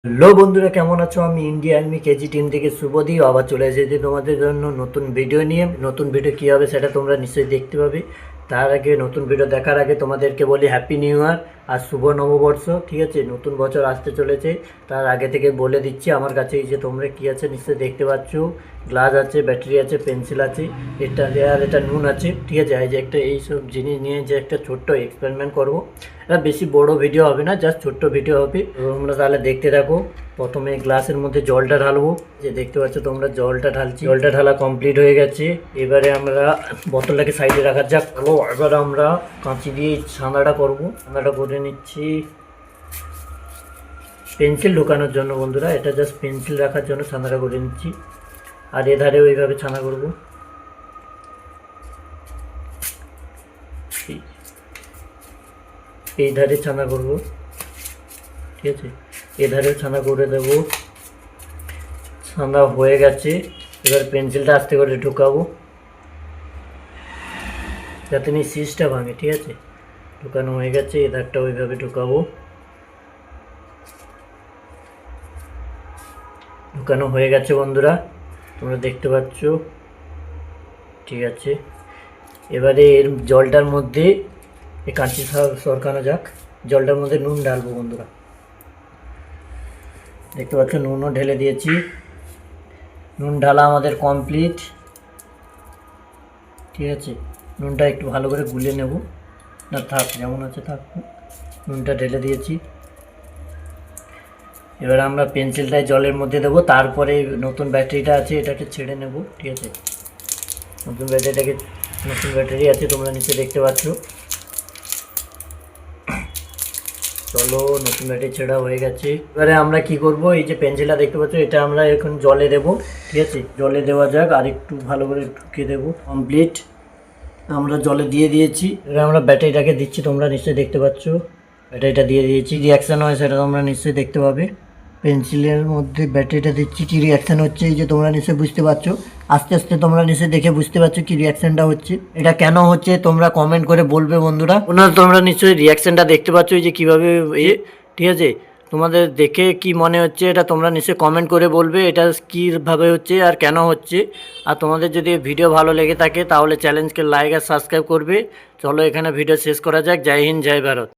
Hello বন্ধুরা, কেমন আছো? আমি ইন্ডিয়া আর্মি কেজি টিম থেকে শুভদীপ আবার চলে এসেছি তোমাদের জন্য নতুন ভিডিও নিয়ে। নতুন ভিডিও কী হবে সেটা তোমরা নিশ্চয়ই দেখতে পাবে। তার আগে নতুন ভিডিও দেখার আগে তোমাদেরকে বলি হ্যাপি নিউ ইয়ার আর শুভ নববর্ষ। ঠিক আছে, নতুন বছর আসতে চলেছে। তার আগে থেকে বলে দিচ্ছি, আমার কাছে এই যে তোমরা কী আছে নিশ্চয়ই দেখতে পাচ্ছ। গ্লাস আছে, ব্যাটারি আছে, পেন্সিল আছে, এটা নুন আছে। ঠিক আছে, এই যে একটা এইসব জিনিস নিয়ে যে একটা ছোট্ট এক্সপেরিমেন্ট করবো। এটা বেশি বড় ভিডিও হবে না, জাস্ট ছোট্ট ভিডিও হবে। তোমরা তাহলে দেখতে থাকো। প্রথমে গ্লাসের মধ্যে জলটা ঢালবো। যে দেখতে পাচ্ছ তোমরা, জলটা ঢালছি। জলটা ঢালা কমপ্লিট হয়ে গেছে। এবারে আমরা বোতলটাকে সাইডে রাখা যাক। এবার আমরা কাঁচি দিয়ে ছানাটা করবো। ছানাটা করে নিচ্ছি পেন্সিল ঢোকানোর জন্য বন্ধুরা। এটা জাস্ট পেন্সিল রাখার জন্য ছানাটা করে নিচ্ছি। আর এধারে ওইভাবে ছানা করবো। এই ধারে ছানা করব। ঠিক আছে, এধারে ছানা করে দেব। ছানা হয়ে গেছে। এবার পেন্সিলটা আস্তে করে ঢুকাবো যাতে নি সিজটা ভাঙে। ঠিক আছে, ঢুকানো হয়ে গেছে। এধারটা ওইভাবে ঢুকাবো। ঢুকানো হয়ে গেছে বন্ধুরা, তোমরা দেখতে পাচ্ছ। ঠিক আছে, এবারে এর জলটার মধ্যে এই কাঁচি সরকানো যাক। জলটার মধ্যে নুন ঢালবো বন্ধুরা। দেখতে পাচ্ছ নুনও ঢেলে দিয়েছি। নুন ঢালা আমাদের কমপ্লিট। ঠিক আছে, নুনটা একটু ভালো করে গুলিয়ে নেব। না থাক, যেমন আছে থাক। নুনটা ঢেলে দিয়েছি। এবার আমরা পেন্সিলটায় জলের মধ্যে দেবো। তারপরে নতুন ব্যাটারিটা আছে, এটাকে ছেড়ে নেব। ঠিক আছে, নতুন ব্যাটারি আছে, তোমরা নিচে দেখতে পাচ্ছ। চলো, নতুন ব্যাটারি ছেড়া হয়ে গেছে। এবারে আমরা কি করব, এই যে পেন্সিলটা দেখতে পাচ্ছ, এটা আমরা এখন জলে দেব। ঠিক আছে, জলে দেওয়া যাক। আর একটু ভালো করে ঢুকিয়ে দেবো। কমপ্লিট, আমরা জলে দিয়ে দিয়েছি। এবার আমরা ব্যাটারিটাকে দিচ্ছি, তোমরা নিশ্চয়ই দেখতে পাচ্ছ। ব্যাটারিটা দিয়ে দিয়েছি। রিয়াকশান হয় সেটা তোমরা নিশ্চয়ই দেখতে পাবে। পেন্সিলের মধ্যে ব্যাটারিটা দিচ্ছি, কী রিয়াকশান হচ্ছে এই যে তোমরা নিশ্চয়ই বুঝতে পারছো। আস্তে আস্তে তোমরা নিশ্চয়ই দেখে বুঝতে পারছো কী রিয়াকশানটা হচ্ছে। এটা কেন হচ্ছে তোমরা কমেন্ট করে বলবে বন্ধুরা। তোমরা নিশ্চয়ই রিয়াকশানটা দেখতে পাচ্ছ এই যে কীভাবে ঠিক আছে, তোমাদের দেখে কি মনে হচ্ছে এটা তোমরা নিশ্চয়ই কমেন্ট করে বলবে এটা কীভাবে হচ্ছে আর কেন হচ্ছে। আর তোমাদের যদি ভিডিও ভালো লেগে থাকে তাহলে চ্যানেলকে লাইক আর সাবস্ক্রাইব করবে। চলো এখানে ভিডিও শেষ করা যাক। জয় হিন্দ, জয় ভারত।